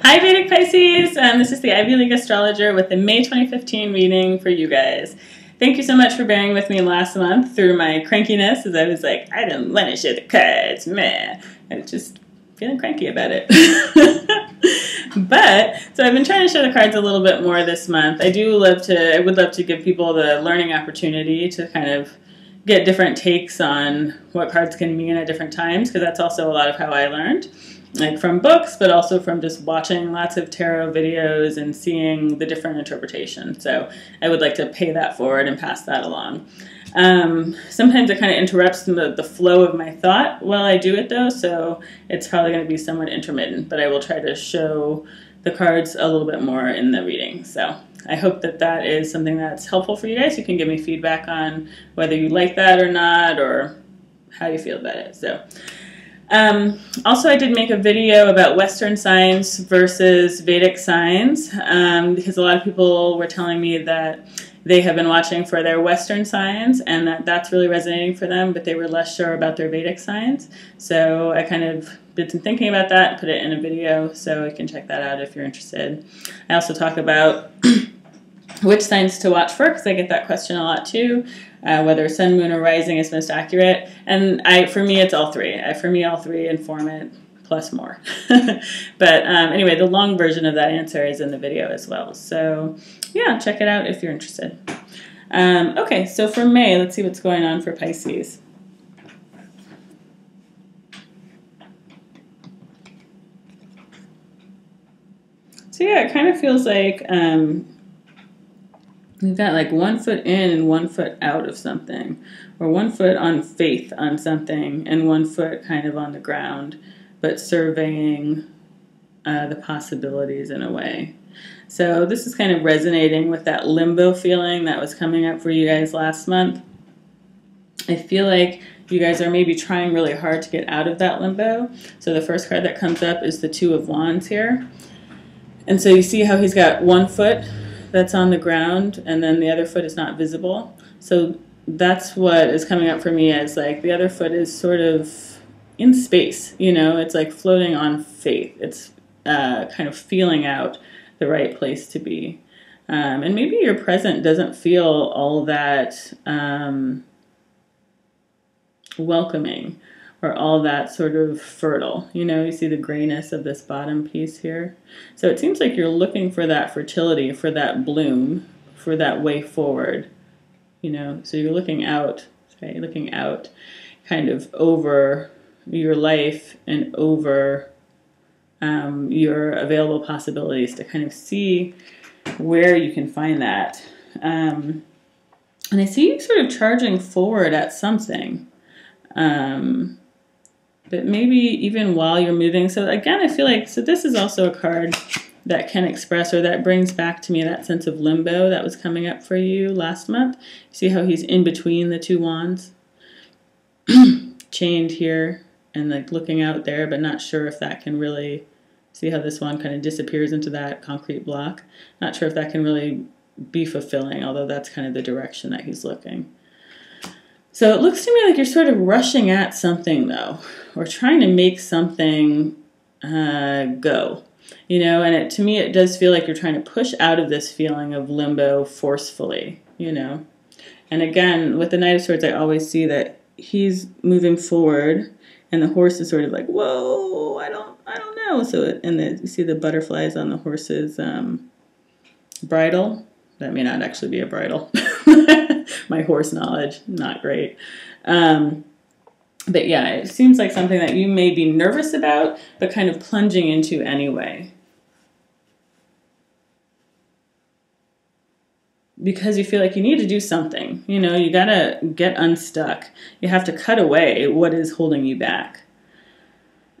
Hi Vedic Pisces, this is the Ivy League astrologer with the May 2015 reading for you guys. Thank you so much for bearing with me last month through my crankiness, as I was like, I don't want to show the cards, meh. I was just feeling cranky about it. So I've been trying to show the cards a little bit more this month. I would love to give people the learning opportunity to kind of get different takes on what cards can mean at different times, because that's also a lot of how I learned. Like from books, but also from just watching lots of tarot videos and seeing the different interpretations. So I would like to pay that forward and pass that along. Sometimes it kind of interrupts the flow of my thought while I do it though, so it's probably going to be somewhat intermittent, but I will try to show the cards a little bit more in the reading. So I hope that that is something that's helpful for you guys. You can give me feedback on whether you like that or not, or how you feel about it. So. Also, I did make a video about Western signs versus Vedic signs, because a lot of people were telling me that they have been watching for their Western signs and that's really resonating for them, but they were less sure about their Vedic signs. So I kind of did some thinking about that and put it in a video, so you can check that out if you're interested. I also talk about which signs to watch for, because I get that question a lot too. Whether sun, moon, or rising is most accurate. And for me, it's all three. For me, all three inform it, plus more. But anyway, the long version of that answer is in the video as well. So yeah, check it out if you're interested. Okay, so for May, let's see what's going on for Pisces. So yeah, it kind of feels like we've got like 1 foot in and 1 foot out of something, or 1 foot on faith on something and 1 foot kind of on the ground, but surveying the possibilities in a way. So this is kind of resonating with that limbo feeling that was coming up for you guys last month. I feel like you guys are maybe trying really hard to get out of that limbo. So the first card that comes up is the Two of Wands here. And so you see how he's got 1 foot that's on the ground, and then the other foot is not visible. So that's what is coming up for me as like the other foot is sort of in space, you know, it's like floating on faith. It's kind of feeling out the right place to be. And maybe your present doesn't feel all that welcoming or all that sort of fertile. You know, you see the grayness of this bottom piece here. So it seems like you're looking for that fertility, for that bloom, for that way forward. You know, so you're looking out, okay, looking out kind of over your life and over your available possibilities to kind of see where you can find that. And I see you sort of charging forward at something. But maybe even while you're moving. So again, I feel like, so this is also a card that can express, or that brings back to me that sense of limbo that was coming up for you last month. See how he's in between the two wands? Chained here and like looking out there, but not sure if that can really, see how this one kind of disappears into that concrete block? Not sure if that can really be fulfilling, although that's kind of the direction that he's looking. So it looks to me like you're sort of rushing at something though, or trying to make something go, you know, and to me it does feel like you're trying to push out of this feeling of limbo forcefully, you know. And again, with the Knight of Swords, I always see that he's moving forward and the horse is sort of like, whoa, I don't know. So you see the butterflies on the horse's bridle. That may not actually be a bridle. My horse knowledge, not great. But yeah, it seems like something that you may be nervous about, but kind of plunging into anyway. Because you feel like you need to do something. You know, you gotta get unstuck. You have to cut away what is holding you back.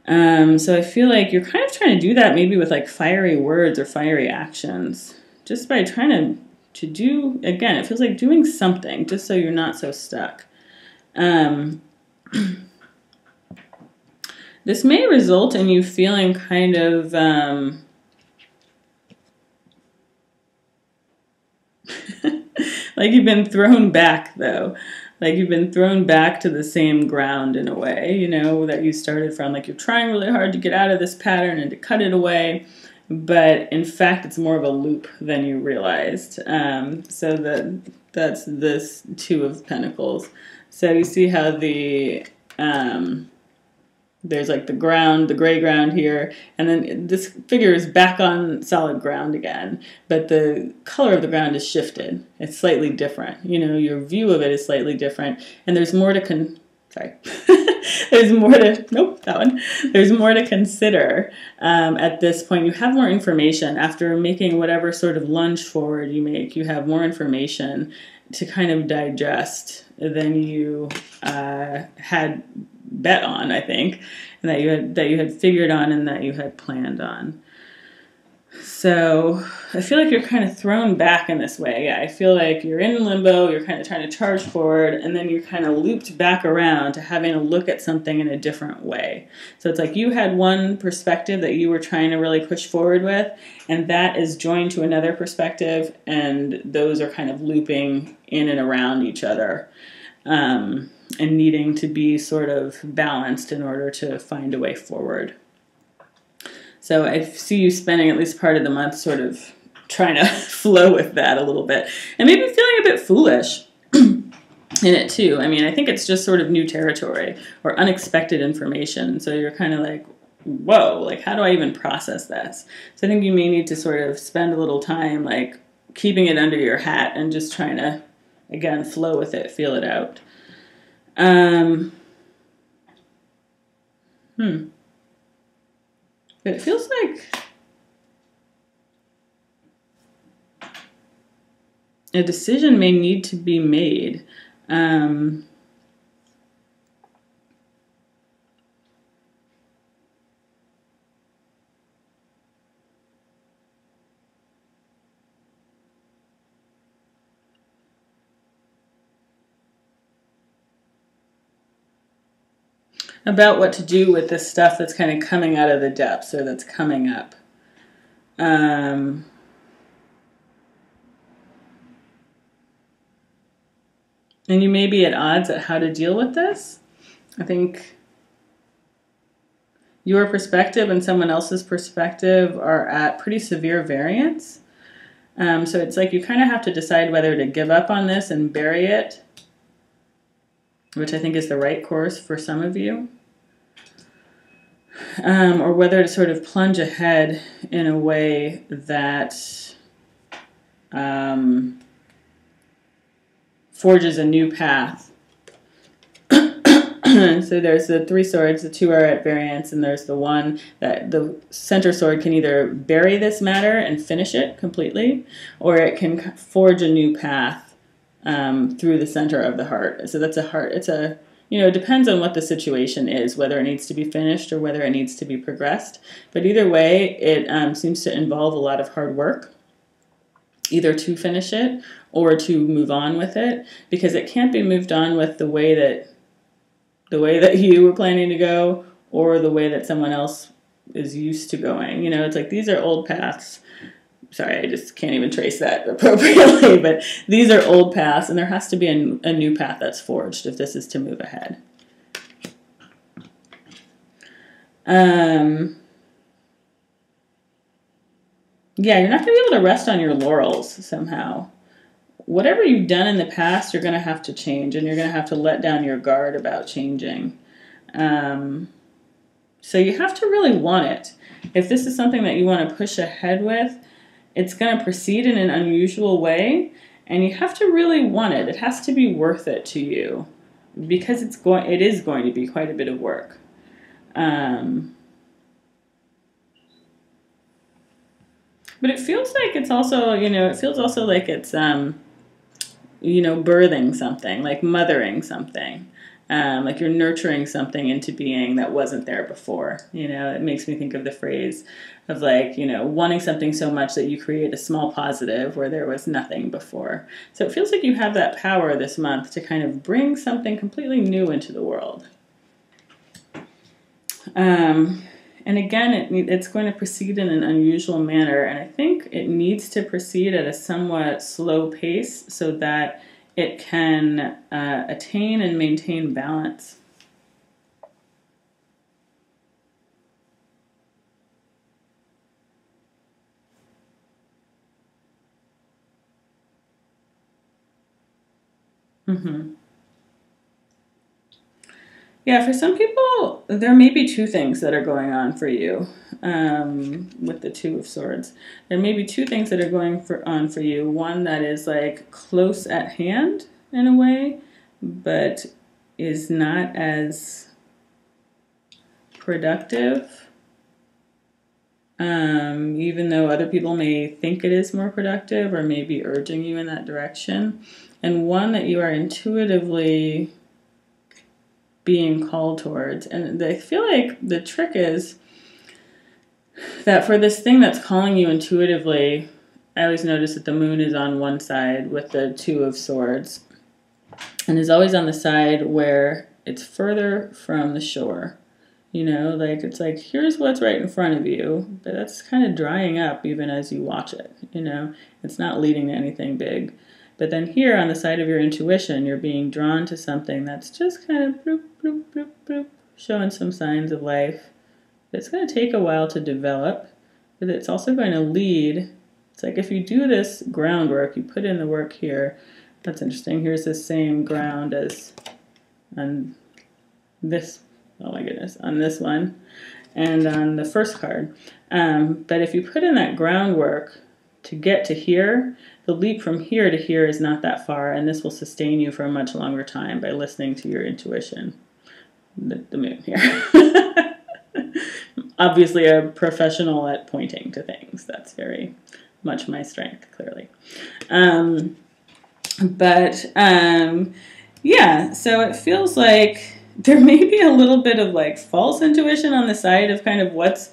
So I feel like you're kind of trying to do that maybe with like fiery words or fiery actions. Just by trying to do, again, it feels like doing something just so you're not so stuck. This may result in you feeling kind of like you've been thrown back though. Like you've been thrown back to the same ground in a way, you know, that you started from. Like you're trying really hard to get out of this pattern and to cut it away. but in fact it's more of a loop than you realized. So that's this Two of Pentacles. So you see how there's like the ground, the gray ground here, and then this figure is back on solid ground again, but the color of the ground is shifted. It's slightly different. You know, your view of it is slightly different, and there's more to there's more to, nope, that one. There's more to consider at this point. You have more information. After making whatever sort of lunge forward you make, you have more information to kind of digest than you had bet on, I think, and that you had figured on and that you had planned on. So I feel like you're kind of thrown back in this way. Yeah, I feel like you're in limbo, you're kind of trying to charge forward, and then you're kind of looped back around to having to look at something in a different way. So it's like you had one perspective that you were trying to really push forward with, and that is joined to another perspective, and those are kind of looping in and around each other, and needing to be sort of balanced in order to find a way forward. So I see you spending at least part of the month sort of trying to flow with that a little bit. And maybe feeling a bit foolish in it too. I mean, I think it's just sort of new territory or unexpected information. So you're kind of like, whoa, like how do I even process this? So I think you may need to sort of spend a little time like keeping it under your hat and just trying to, again, flow with it, feel it out. But it feels like a decision may need to be made. About what to do with this stuff that's kind of coming out of the depths or that's coming up. And you may be at odds at how to deal with this. I think your perspective and someone else's perspective are at pretty severe variance. So it's like you kind of have to decide whether to give up on this and bury it, which I think is the right course for some of you, or whether to sort of plunge ahead in a way that forges a new path. So there's the Three Swords, the two are at variance, and there's the one that the center sword can either bury this matter and finish it completely, or it can forge a new path through the center of the heart. So that's a heart. It's a, you know, it depends on what the situation is, whether it needs to be finished or whether it needs to be progressed. But either way, it seems to involve a lot of hard work, either to finish it or to move on with it, because it can't be moved on with the way that you were planning to go or the way that someone else is used to going. You know, it's like these are old paths. Sorry, I just can't even trace that appropriately, but these are old paths, and there has to be a new path that's forged if this is to move ahead. Yeah, you're not going to be able to rest on your laurels somehow. Whatever you've done in the past, you're going to have to change, and you're going to have to let down your guard about changing. So you have to really want it. If this is something that you want to push ahead with, it's going to proceed in an unusual way, and you have to really want it. It has to be worth it to you, because it is going to be quite a bit of work. But it feels like it's also, it feels also like it's, birthing something, like mothering something, like you're nurturing something into being that wasn't there before. It makes me think of the phrase of like, wanting something so much that you create a small positive where there was nothing before. So it feels like you have that power this month to kind of bring something completely new into the world. And again, it's going to proceed in an unusual manner, and I think it needs to proceed at a somewhat slow pace so that it can attain and maintain balance. Mm-hmm. Yeah, for some people, there may be two things that are going on for you with the Two of Swords. There may be two things that are on for you. One that is like close at hand in a way, but is not as productive, even though other people may think it is more productive or may be urging you in that direction. And one that you are intuitively being called towards. And I feel like the trick is that for this thing that's calling you intuitively, I always notice that the moon is on one side with the Two of Swords and is always on the side where it's further from the shore. You know, like it's like, here's what's right in front of you, but that's kind of drying up even as you watch it. You know, it's not leading to anything big. But then here on the side of your intuition, you're being drawn to something that's just kind of bloop, bloop, bloop, bloop, showing some signs of life. It's going to take a while to develop, but it's also going to lead. It's like if you do this groundwork, you put in the work here. That's interesting. Here's the same ground as on this, oh my goodness, on this one and on the first card. But if you put in that groundwork to get to here, the leap from here to here is not that far, and this will sustain you for a much longer time by listening to your intuition. The moon here. Obviously a professional at pointing to things. That's very much my strength, clearly. Yeah, so it feels like there may be a little bit of like false intuition on the side of kind of what's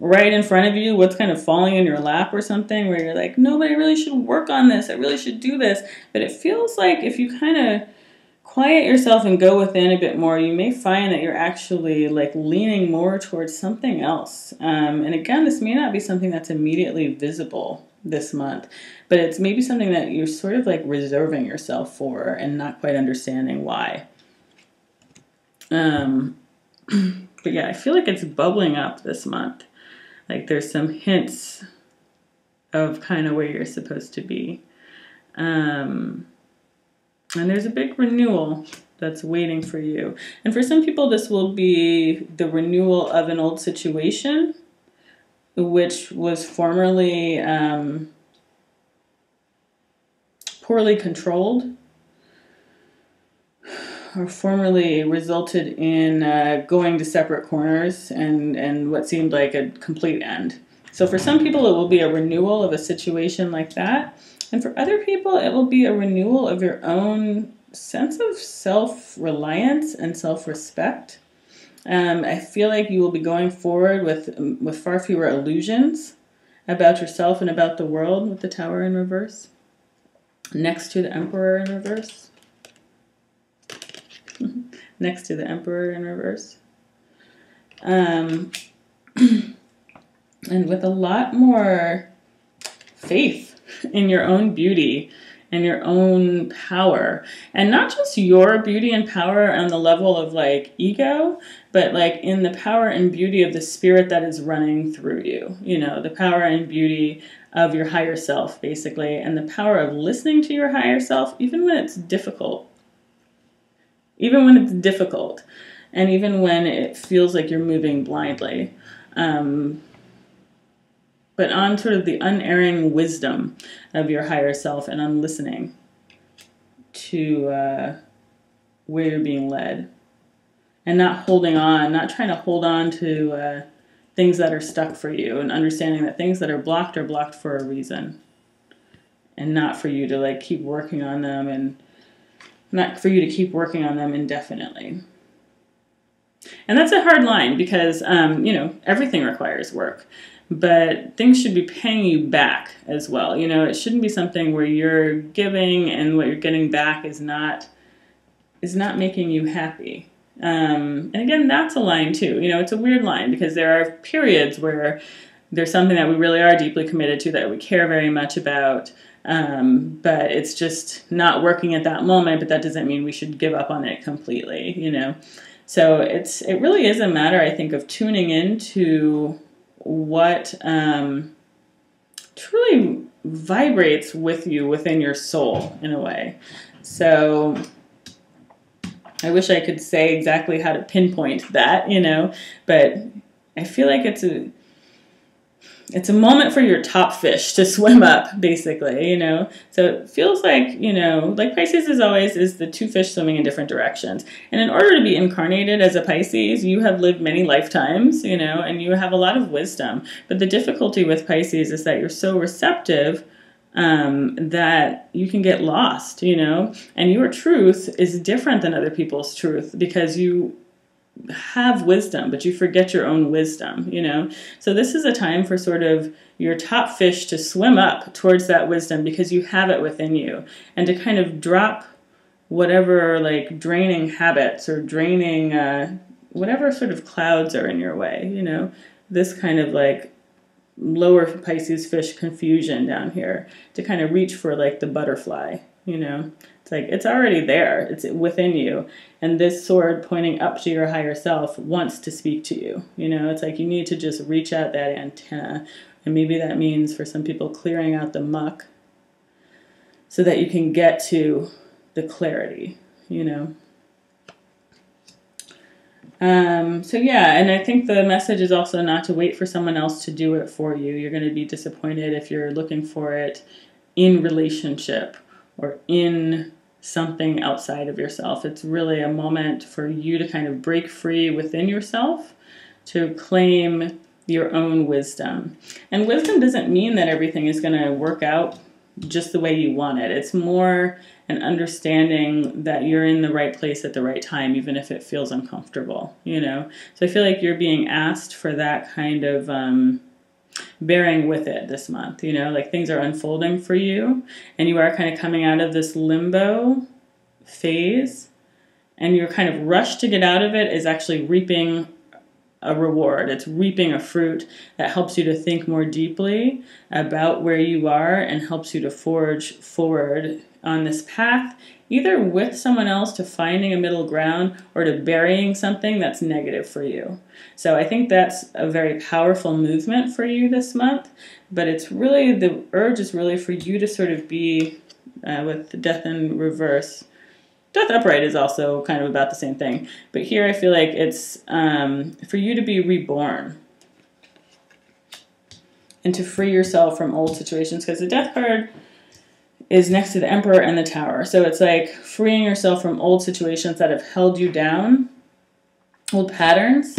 right in front of you, what's kind of falling in your lap or something, where you're like, no, but I really should work on this. I really should do this. But it feels like if you kind of quiet yourself and go within a bit more, you may find that you're actually like leaning more towards something else. And again, this may not be something that's immediately visible this month, but it's maybe something that you're sort of like reserving yourself for and not quite understanding why. But yeah, I feel like it's bubbling up this month. Like there's some hints of kind of where you're supposed to be. And there's a big renewal that's waiting for you. And for some people, this will be the renewal of an old situation, which was formerly poorly controlled, or formerly resulted in going to separate corners and what seemed like a complete end. So for some people, it will be a renewal of a situation like that. And for other people, it will be a renewal of your own sense of self-reliance and self-respect. I feel like you will be going forward with far fewer illusions about yourself and about the world with the Tower in reverse, next to the Emperor in reverse. Next to the Emperor in reverse. And with a lot more faith in your own beauty and your own power. And not just your beauty and power on the level of like ego, but like in the power and beauty of the spirit that is running through you. You know, the power and beauty of your higher self, basically, and the power of listening to your higher self, even when it's difficult. Even when it's difficult, and even when it feels like you're moving blindly. But on sort of the unerring wisdom of your higher self and on listening to where you're being led. And not holding on, not trying to hold on to things that are stuck for you, and understanding that things that are blocked for a reason. And not for you to like keep working on them, and not for you to keep working on them indefinitely. And that's a hard line because, you know, everything requires work. But things should be paying you back as well. You know, it shouldn't be something where you're giving and what you're getting back is not making you happy. And again, that's a line too. You know, it's a weird line because there are periods where there's something that we really are deeply committed to, that we care very much about, but it's just not working at that moment, but that doesn't mean we should give up on it completely, you know. So it really is a matter, I think, of tuning into what truly vibrates with you within your soul, in a way. So I wish I could say exactly how to pinpoint that, you know, but I feel like it's a moment for your top fish to swim up, basically, you know. So it feels like, you know, like Pisces is the two fish swimming in different directions. And in order to be incarnated as a Pisces, you have lived many lifetimes, you know, and you have a lot of wisdom. But the difficulty with Pisces is that you're so receptive that you can get lost, you know, and your truth is different than other people's truth because you have wisdom, but you forget your own wisdom, you know. So this is a time for sort of your top fish to swim up towards that wisdom because you have it within you, and to kind of drop whatever like draining habits or draining whatever sort of clouds are in your way, you know. This kind of like lower Pisces fish confusion down here, to kind of reach for like the butterfly, you know. It's like it's already there, it's within you, and this sword pointing up to your higher self wants to speak to you, you know. It's like you need to just reach out that antenna, and maybe that means for some people clearing out the muck so that you can get to the clarity, you know. So yeah, and I think the message is also not to wait for someone else to do it for you. You're going to be disappointed if you're looking for it in relationship or in something outside of yourself. It's really a moment for you to kind of break free within yourself, to claim your own wisdom. And wisdom doesn't mean that everything is going to work out just the way you want it. It's more an understanding that you're in the right place at the right time, even if it feels uncomfortable, you know. So I feel like you're being asked for that kind of bearing with it this month, you know, like things are unfolding for you, and you are kind of coming out of this limbo phase, and your kind of rush to get out of it is actually reaping a reward. It's reaping a fruit that helps you to think more deeply about where you are and helps you to forge forward on this path, either with someone else to finding a middle ground or to burying something that's negative for you. So I think that's a very powerful movement for you this month, but it's really, the urge is really for you to sort of be with the death in reverse. Death upright is also kind of about the same thing, but here I feel like it's for you to be reborn and to free yourself from old situations, because the death card is next to the Emperor and the Tower. So it's like freeing yourself from old situations that have held you down, old patterns,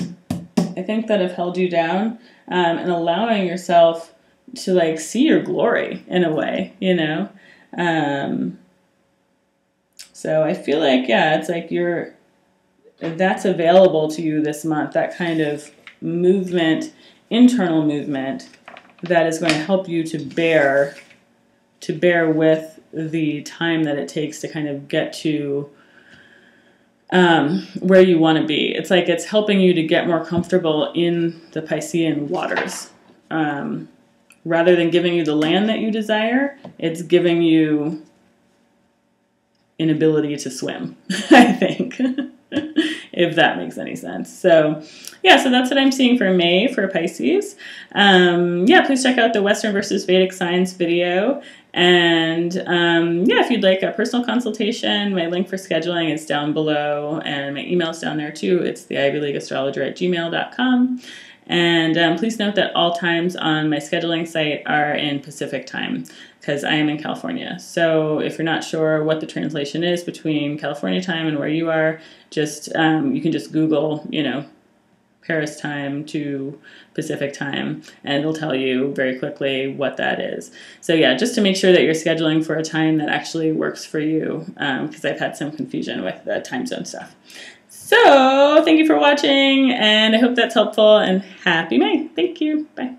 I think, that have held you down, and allowing yourself to like see your glory in a way, you know. So I feel like, yeah, it's like that's available to you this month, that kind of movement, internal movement that is going to help you to bear with the time that it takes to kind of get to where you want to be. It's like it's helping you to get more comfortable in the Piscean waters. Rather than giving you the land that you desire, it's giving you an ability to swim, I think, if that makes any sense. So yeah, so that's what I'm seeing for May for Pisces. Yeah, please check out the Western versus Vedic signs video. And yeah, if you'd like a personal consultation, my link for scheduling is down below, and my email's down there too. It's the ivyleagueastrologer@gmail.com. And please note that all times on my scheduling site are in Pacific time, because I am in California. So if you're not sure what the translation is between California time and where you are, just you can just Google, you know, Paris time to Pacific time, and it'll tell you very quickly what that is. So yeah, just to make sure that you're scheduling for a time that actually works for you, because I've had some confusion with the time zone stuff. So thank you for watching, and I hope that's helpful, and happy May. Thank you. Bye.